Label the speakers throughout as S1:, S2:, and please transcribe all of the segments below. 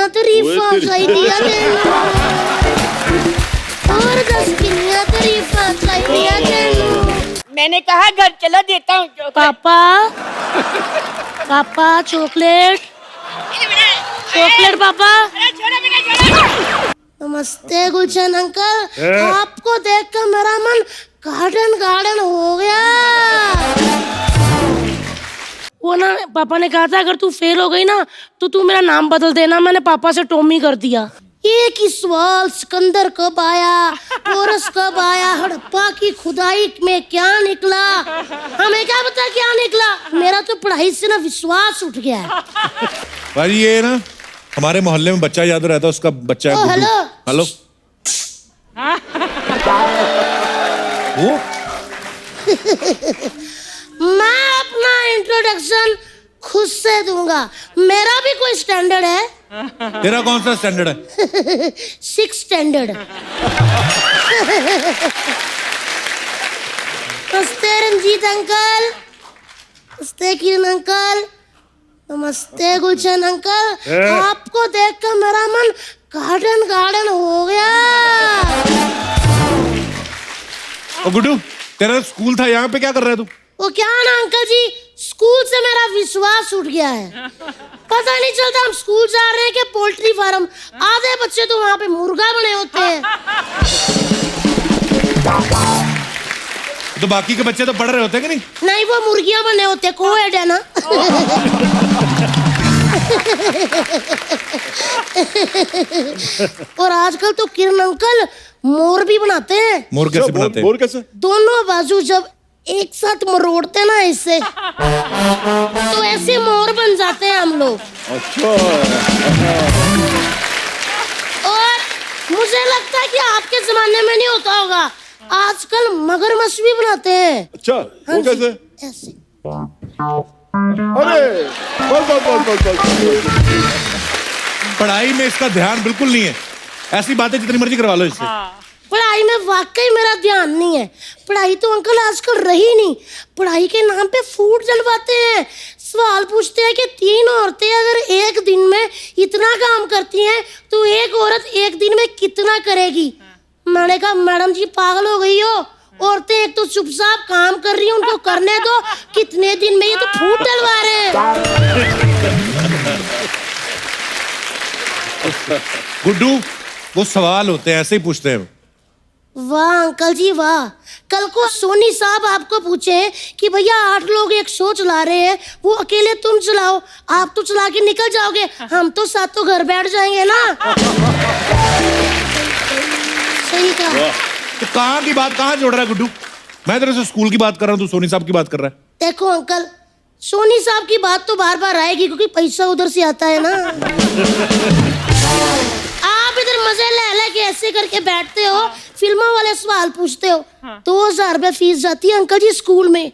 S1: किन्नियां तरीफां चाहिदियां तैनू और 10 किन्नियां तरीफां चाहिदियां तैनू।
S2: मैंने कहा घर चला देता हूँ चॉकलेट।
S1: पापा पापा चॉकलेट चॉकलेट पापा। नमस्ते गुलशन अंकल, आपको देखकर मेरा मन गार्डन गार्डन हो गया। वो ना पापा ने कहा था अगर तू फेल हो गई ना तो तू मेरा नाम बदल देना। मैंने पापा से टॉमी कर दिया। एक ही सवाल, सिकंदर कब आया, पोरस कब आया, हड़प्पा की खुदाई में क्या निकला, हमें क्या पता क्या निकला। मेरा तो पढ़ाई से ना विश्वास उठ गया है।
S3: भाई ये ना हमारे मोहल्ले में बच्चा याद रहता है, उसका बच्चा है।
S1: हेलो
S3: हेलो वो
S1: मैं अपना इंट्रोडक्शन खुद से दूंगा। मेरा भी कोई स्टैंडर्ड है।
S3: तेरा कौन सा स्टैंडर्ड है?
S1: 6 स्टैंडर्ड। नमस्ते रंजीत अंकल, नमस्ते किरण अंकल, नमस्ते गुलशन अंकल। आपको देखकर मेरा मन गार्डन गार्डन हो गया।
S3: ओ गुड्डू, तेरा स्कूल था, यहाँ पे क्या कर रहा है तू?
S1: वो क्या ना अंकल जी, स्कूल से मेरा विश्वास उठ गया है। पता नहीं चलता हम स्कूल जा रहे हैं कि पोल्ट्री फार्म। आधे बच्चे तो वहाँ पे मुर्गा बने होते हैं।
S3: तो बाकी के बच्चे तो पढ़ रहे होते हैं कि नहीं?
S1: नहीं, वो मुर्गियां बने होते, कोएड है ना। और आजकल तो किरण अंकल मोर भी बनाते हैं।
S3: मोर कैसे बनाते हैं?
S4: मोर कैसे?
S1: दोनों बाजू जब एक साथ मरोड़ते ना इससे तो ऐसे मोर बन जाते हैं हम लोग।
S4: अच्छा।
S1: और मुझे लगता है कि आपके जमाने में नहीं होता होगा, आजकल मगरमच्छ भी बनाते हैं।
S4: अच्छा, वो कैसे?
S1: ऐसे।
S4: अरे बस।
S3: पढ़ाई में इसका ध्यान बिल्कुल नहीं है। ऐसी बातें जितनी मर्जी करवा लो इससे।
S1: पढ़ाई में वाकई मेरा ध्यान नहीं है। पढ़ाई तो अंकल आजकल रही नहीं। पढ़ाई के नाम पे फूड जलवाते हैं। सवाल पूछते हैं कि 3 औरतें अगर एक दिन में इतना काम करती हैं तो एक औरत एक दिन में कितना करेगी। मैंने कहा मैडम जी पागल हो गई हो, औरतें एक तो चुपचाप काम कर रही हैं, उनको करने दो। कितने दिन में ये तो फूड डलवा रहे हैं।
S3: गुड्डू, वो सवाल होते हैं, ऐसे ही पूछते हैं।
S1: वाह अंकल जी वाह। कल को सोनी साहब आपको पूछे कि भैया 8 लोग एक शो चला रहे हैं, वो अकेले तुम चलाओ, आप तो चला के निकल जाओगे, हम तो सातों घर बैठ जाएंगे ना। सही कहा।
S3: तो कहाँ की बात कहाँ जोड़ रहा है गुड्डू? मैं तेरे से स्कूल की बात कर रहा हूँ, तू सोनी साहब की बात कर रहा है।
S1: देखो अंकल, सोनी साहब की बात तो बार बार आएगी क्योंकि पैसा उधर से आता है ना। आप इधर मजे ले के ऐसे करके बैठते हो, फिल्मों वाले सवाल पूछते हो। 2000 रुपए फीस जाती है अंकल जी स्कूल में।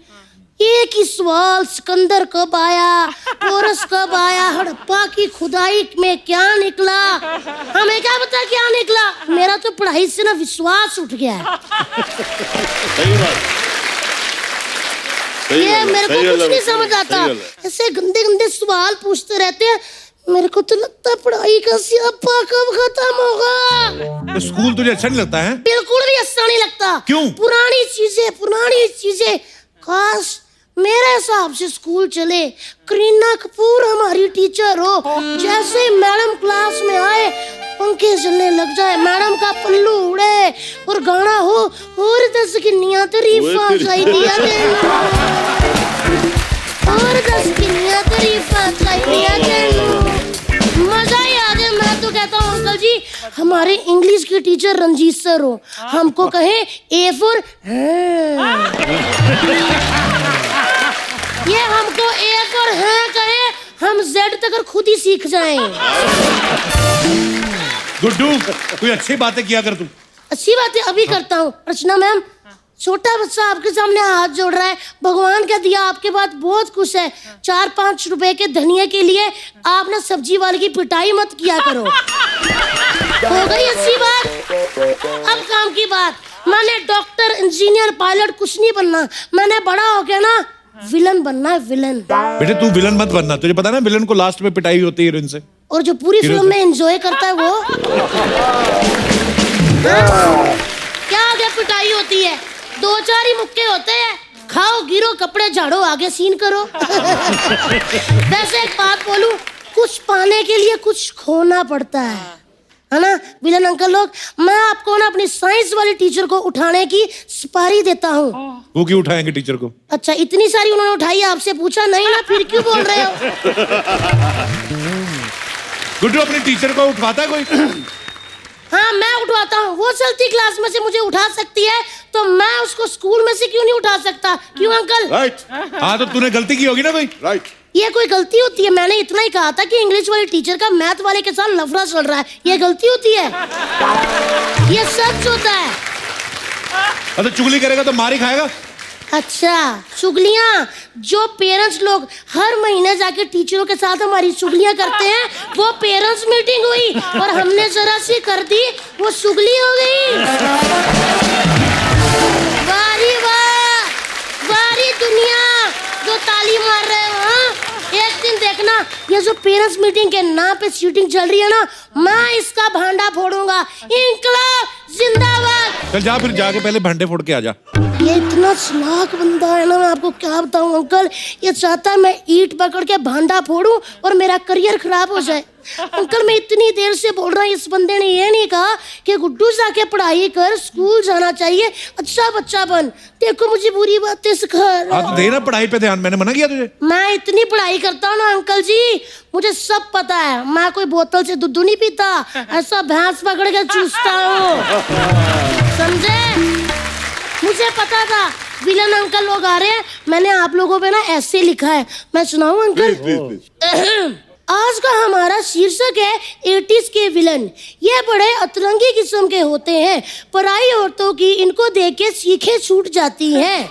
S1: एक ही सवाल, सिकंदर कब आया, पोरस कब आया, हड़प्पा की खुदाई में क्या निकला, हमें क्या पता क्या निकला। मेरा तो पढ़ाई से ना विश्वास उठ गया है।
S4: सही बात।
S1: ये मेरे को कुछ नहीं समझ आता। ऐसे गंदे गंदे सवाल पूछते रहते हैं। मेरे को तो लगता है पढ़ाई का सियापा कब खत्म होगा।
S3: तो स्कूल तुझे अच्छा नहीं लगता है?
S1: बिल्कुल भी अच्छा नहीं लगता।
S3: क्यों?
S1: पुरानी चीजें। काश मेरे हिसाब से स्कूल चले, करीना कपूर हमारी टीचर हो, जैसे मैडम क्लास में आए पंखे चलने लग जाए, मैडम का पल्लू उड़े और गाना हो और 10 किन्नियां तरीफां चाहिदियां तैनू और 10 किन्नियां तरीफां चाहिदियां तैनू। मजा ही आ जाए। मैं तो कहता हूँ अंकल जी हमारे इंग्लिश के टीचर रंजीत सर हो, हमको कहे A for ये हमको A for कहे, हम Z तक खुद ही सीख जाएं।
S3: गुड्डू, कोई अच्छी बातें किया कर तू।
S1: अच्छी बात है, अभी करता हूँ। अर्चना मैम, छोटा बच्चा आपके सामने हाथ जोड़ रहा है, भगवान का दिया आपके पास बहुत कुछ है। 4-5 रुपए के धनिया के लिए आप ना सब्जी वाले की पिटाई मत किया करो। हो गई अच्छी बात। अब काम की बात। मैंने डॉक्टर, इंजीनियर, पायलट कुछ नहीं बनना। मैंने बड़ा हो गया ना विलन बनना है, विलन।
S3: बेटे तू विलन मत बनना, तुझे पता है ना विलन को लास्ट में पिटाई होती है हीरोइन से।
S1: और जो पूरी फिल्म में एंजॉय करता है वो। हाँ? क्या आगे पिटाई होती है, 2-4 ही मुक्के होते हैं, खाओ गिरो कपड़े झाड़ो आगे सीन करो। वैसे एक बात बोलूं, कुछ पाने के लिए कुछ खोना पड़ता है ना विलन अंकल लोग। मैं आपको ना अपनी साइंस वाली टीचर को उठाने की सुपारी देता हूँ।
S3: वो क्यों उठाएंगे टीचर को?
S1: अच्छा इतनी सारी उन्होंने उठाई, आपसे पूछा नहीं ना, फिर क्यों बोल रहे हो?
S3: गुड्डू अपनी टीचर को उठवाता है कोई?
S1: हाँ मैं उठवाता हूँ, वो चलती क्लास में से मुझे उठा सकती है तो मैं उसको स्कूल में से क्यों नहीं उठा सकता? क्यों अंकल?
S4: राइट
S3: हाँ तो तूने गलती की होगी ना कोई।
S4: राइट।
S1: ये कोई गलती होती है? मैंने इतना ही कहा था कि इंग्लिश वाली टीचर का मैथ वाले के साथ लफड़ा चल रहा है, ये गलती होती है? ये सच होता है।
S3: तो चुगली करेगा तो मार ही खाएगा।
S1: अच्छा चुगलियां, जो पेरेंट्स लोग हर महीने जाके टीचरों के साथ हमारी चुगलियां करते हैं, वो पेरेंट्स मीटिंग हुई और हमने जरा सी कर दी, वो चुगली हो गई। वारी वाह, वारी दुनिया जो ताली मार रहे हो। हाँ? एक दिन देखना ये जो पेरेंट्स मीटिंग के नाम पे सीटिंग चल रही है ना, मैं इसका भांडा फोड़ूंगा। इंकलाब जिंदाबाद।
S3: चल जा फिर, जाके पहले भांडे फोड़ के आ जा।
S1: ये इतना चालाक बंदा है ना, मैं आपको क्या बताऊं अंकल। ये चाहता है मैं ईंट पकड़ के भांडा फोड़ूं और मेरा करियर खराब हो जाए। अंकल मैं इतनी देर से बोल रहा हूँ, इस बंदे ने ये नहीं कहा कि गुड्डू जाके पढ़ाई कर, स्कूल जाना चाहिए, अच्छा बच्चा बन। देखो मुझे बुरी बातें सिखा रहा है।
S3: हाँ तो दे ना पढ़ाई पे ध्यान, मैंने मना किया तुझे? मैं
S1: इतनी पढ़ाई करता हूँ ना अंकल जी, मुझे सब पता है। मैं कोई बोतल से दूध नहीं पीता, ऐसा भैंस पकड़ के चूसता हूँ, समझे? मुझे पता था विलन अंकल लोग आ रहे हैं, मैंने आप लोगों पे ना ऐसे लिखा है, मैं सुनाऊं अंकल?
S4: प्लीज।
S1: आज का हमारा शीर्षक है 80s के विलन। ये बड़े अतरंगी किस्म के होते हैं, पराई औरतों की इनको देख के सीखें छूट जाती हैं।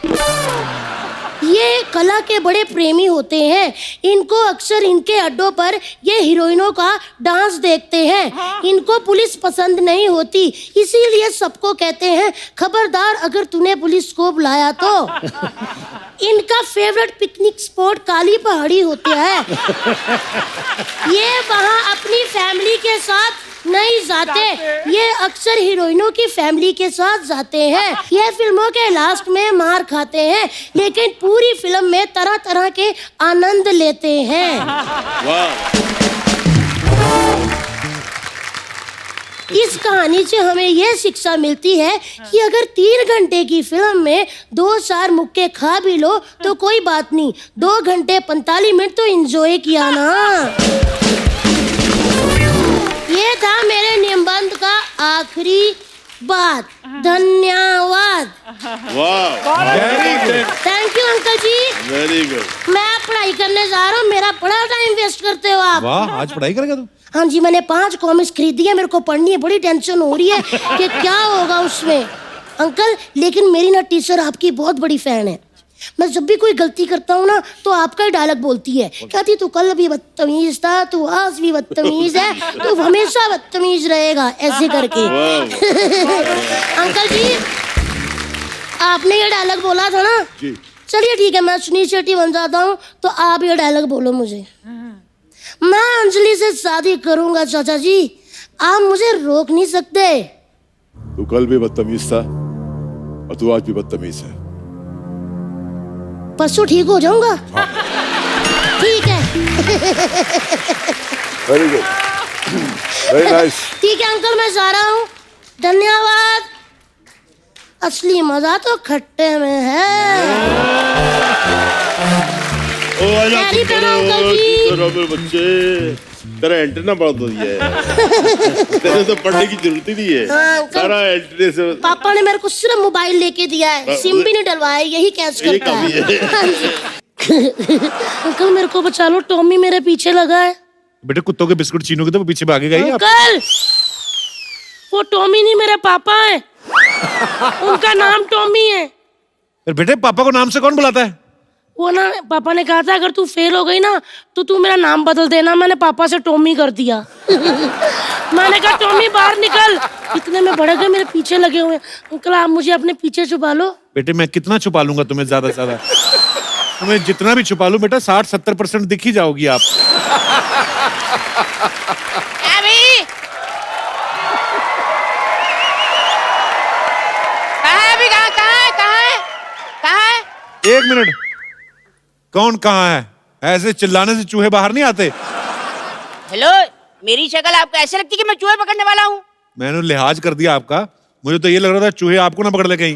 S1: ये कला के बड़े प्रेमी होते हैं, इनको अक्सर इनके अड्डों पर ये हीरोइनों का डांस देखते हैं। इनको पुलिस पसंद नहीं होती, इसीलिए सबको कहते हैं खबरदार अगर तूने पुलिस को बुलाया तो। इनका फेवरेट पिकनिक स्पॉट काली पहाड़ी होता है। ये वहाँ अपनी फैमिली के साथ नहीं जाते, ये अक्सर हीरोइनों की फैमिली के साथ जाते हैं। ये फिल्मों के लास्ट में मार खाते हैं, लेकिन पूरी फिल्म में तरह तरह के आनंद लेते हैं। इस कहानी से हमें यह शिक्षा मिलती है कि अगर 3 घंटे की फिल्म में 2-4 मुक्के खा भी लो तो कोई बात नहीं, 2 घंटे 45 मिनट तो एंजॉय किया ना। ये था मेरे निबंध का आखिरी बात। धन्यवाद।
S3: Very good,
S1: thank you uncle ji.
S4: Very good.
S1: मैं पढ़ाई करने जा रहा हूँ, मेरा बड़ा टाइम वेस्ट करते हो आप।
S3: वाह आज पढ़ाई करेगा तू?
S1: हाँ जी, मैंने 5 कॉमिक्स खरीदी है, मेरे को पढ़नी है, बड़ी टेंशन हो रही है कि क्या होगा उसमें। अंकल लेकिन मेरी ना टीचर आपकी बहुत बड़ी फैन है। मैं जब भी कोई गलती करता हूँ ना तो आपका ही डायलॉग बोलती है, कहती तू कल भी बदतमीज था, तू आज भी बदतमीज है, तू हमेशा बदतमीज रहेगा, ऐसे करके। अंकल जी आपने ये डायलॉग बोला था ना, चलिए ठीक है मैं सुनील शेट्टी बन जाता हूँ, तो आप ये डायलॉग बोलो मुझे। मैं अंजलि से शादी करूंगा चाचा जी, आप मुझे रोक नहीं सकते।
S4: तू कल भी बदतमीज था और तू आज भी बदतमीज है।
S1: परसों ठीक हो जाऊंगा। ठीक है।
S4: Very good, very nice.
S1: ठीक है अंकल मैं जा रहा हूँ, धन्यवाद। असली मजा तो खट्टे में है।
S4: ओ आजा
S1: कैरी पहनो अंकल जी।
S4: बच्चे तेरा एंटेना बहुत बढ़िया है। तेरे तो पढ़ने की जरूरत ही नहीं है।
S1: हाँ, अंकल।
S4: सारा एंटेने से
S1: पापा ने मेरे को सिर्फ मोबाइल लेके दिया है, सिम भी नहीं डलवाया, यही कैच
S4: यही
S1: करता
S4: काफी
S1: है।
S4: है।
S1: हाँ जी। अंकल मेरे को बचा लो, टॉमी मेरे पीछे लगा है।
S3: बेटे कुत्तों के बिस्कुट छीनोगे तो वो पीछे भागेगा ही।
S1: अंकल वो टॉमी नहीं मेरे पापा है, उनका नाम टॉमी है।
S3: फिर बेटे पापा को नाम से कौन बुलाता है?
S1: वो ना पापा ने कहा था अगर तू फेल हो गई ना तो तू मेरा नाम बदल देना, मैंने पापा से टॉमी कर दिया। मैंने कहा टॉमी बाहर निकल, इतने में बड़े गए मेरे पीछे लगे हुए। अंकल आप मुझे अपने पीछे छुपा लो।
S3: बेटे मैं कितना छुपा लूंगा तुम्हें, ज्यादा से ज्यादा तुम्हें जितना भी छुपा लूं बेटा 60-70% दिख ही जाओगी आप। एक मिनट, कौन कहाँ है? ऐसे चिल्लाने से चूहे बाहर नहीं आते।
S2: हेलो, मेरी शक्ल आपको ऐसे लगती कि मैं चूहे पकड़ने वाला हूँ?
S3: मैंने लिहाज कर दिया आपका, मुझे तो ये लग रहा था चूहे आपको ना पकड़ ले कहीं।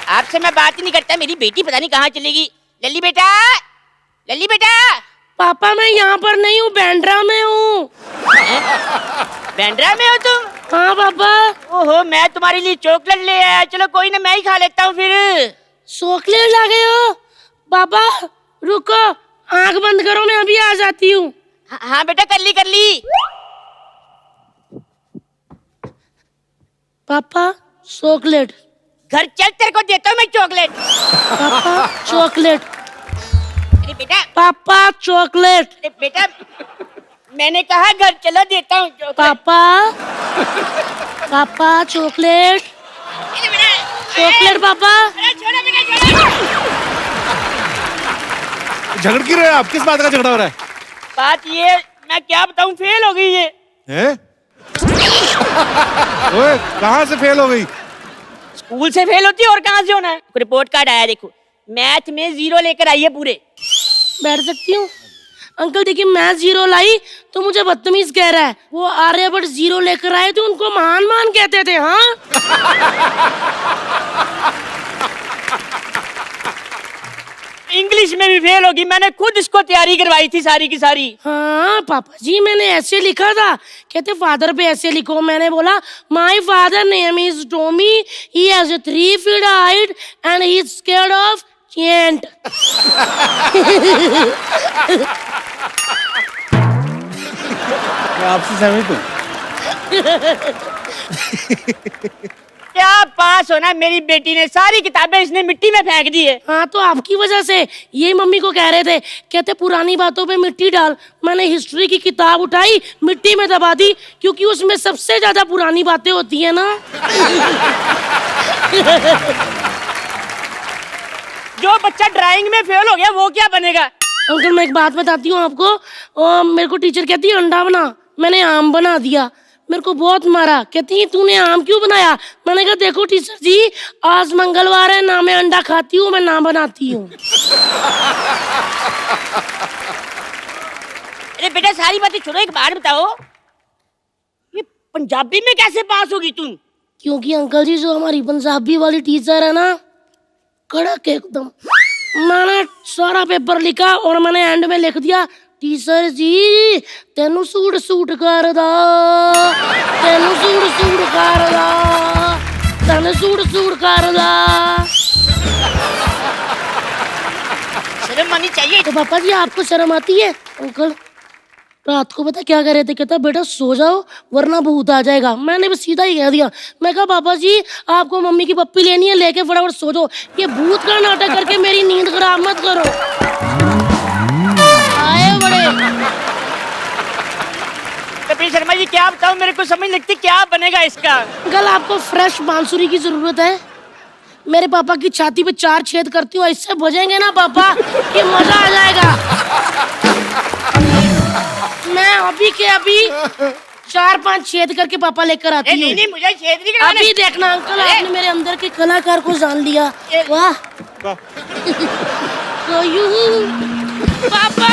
S2: आपसे मैं बात ही नहीं करता, मेरी बेटी पता नहीं कहाँ चलेगी। लल्ली बेटा, लल्ली बेटा।
S1: पापा मैं यहाँ पर नहीं हूँ, बैंड्रा में हूँ।
S2: बैंड्रा में हो तुम?
S1: हाँ पापा।
S2: ओहो, मैं तुम्हारे लिए चॉकलेट ले आया। चलो कोई ना, मैं ही खा लेता हूँ फिर।
S1: चॉकलेट ला गए हो? पापा रुको, आंख बंद करो, मैं अभी आ जाती हूँ।
S2: हाँ बेटा, कर ली कर ली।
S1: पापा चॉकलेट।
S2: घर चल, तेरे को देता हूँ मैं चॉकलेट।
S1: पापा चॉकलेट।
S2: अरे बेटा,
S1: पापा चॉकलेट।
S2: अरे बेटा, मैंने कहा घर चलो, देता हूँ चॉकलेट।
S1: पापा पापा चॉकलेट।
S2: अरे बेटा,
S1: चॉकलेट पापा।
S2: अरे छोड़ो बेटा, छोड़ो।
S3: झगड़ क्यों रहे हैं आप? किस बात का झगड़ा हो रहा है?
S2: बात ये, मैं क्या बताऊँ, फेल हो गई ये।
S3: हैं? ओए, कहाँ से फेल हो गई?
S2: स्कूल से फेल होती है और कहाँ से होना है? रिपोर्ट कार्ड आया, देखो, मैथ में 0 लेकर आई है पूरे।
S1: बैठ सकती हूँ? अंकल देखिए, मैं 0 लाई तो मुझे बदतमीज कह रहा है। वो आर्यभट्ट 0 लेकर आए तो उनको महान मान कहते थे। हाँ
S2: इंग्लिश में भी फेल होगी, मैंने खुद इसको तैयारी करवाई थी सारी की सारी।
S1: हाँ पापा जी, मैंने ऐसे लिखा था, कहते फादर पे ऐसे लिखो। मैंने बोला my father name is Tommy, he has 3 feet height and he is scared of chant.
S5: मैं आपसे सहमत हूँ।
S2: क्या पास होना, मेरी बेटी ने सारी किताबें इसने मिट्टी में फेंक दी है।
S1: हाँ तो आपकी वजह से, ये मम्मी को कह रहे थे, कहते पुरानी बातों पे मिट्टी डाल। मैंने हिस्ट्री की किताब उठाई, मिट्टी में दबा दी, क्योंकि उसमें सबसे ज्यादा पुरानी बातें होती है ना।
S2: जो बच्चा ड्राइंग में फेल हो गया वो क्या बनेगा?
S1: अंकल मैं एक बात बताती हूँ आपको। मेरे को टीचर कहती है अंडा बना, मैंने आम बना दिया। मेरे को बहुत मारा, कहती है तूने आम क्यों बनाया? मैंने कहा देखो टीचर जी, आज मंगलवार है, ना मैं अंडा खाती हूँ, मैं ना बनाती हूँ।
S2: अरे बेटा, सारी बातें छोड़ो, एक बात बताओ, ये पंजाबी में कैसे पास होगी तुम?
S1: क्योंकि अंकल जी जो हमारी पंजाबी वाली टीचर है ना, कड़क एकदम। मैंने सारा पेपर लिखा और मैंने एंड में लिख दिया, टीचर जी तेनू सूट सूट करदा, तेनू सूट सूट करदा, तेनू सूट सूट करदा।
S2: शर्म आनी चाहिए।
S1: तो पापा जी आपको शर्म आती है? अंकल रात को पता क्या कह रहे थे, कहता बेटा सो जाओ वरना भूत आ जाएगा। मैंने भी सीधा ही कह दिया, मैं कहा पापा जी आपको मम्मी की पप्पी लेनी है, लेके फटाफट सो जाओ, ये भूत का नाटक करके मेरी नींद खराब मत करो। आए बड़े।
S2: कपिल शर्मा जी, क्या बताऊं, मेरे को समझ लगती क्या बनेगा इसका।
S1: अंकल आपको फ्रेश बांसुरी की जरूरत है। मेरे पापा की छाती पे 4 छेद करती हूँ, इससे बजेंगे ना पापा कि मजा आ जाएगा। मैं अभी के अभी 4-5 छेद करके पापा लेकर आती हूँ।
S2: नहीं, मुझे छेद नहीं करवाने।
S1: अभी देखना अंकल, आपने मेरे अंदर के कलाकार को जान लिया। वाह। तो यूं पापा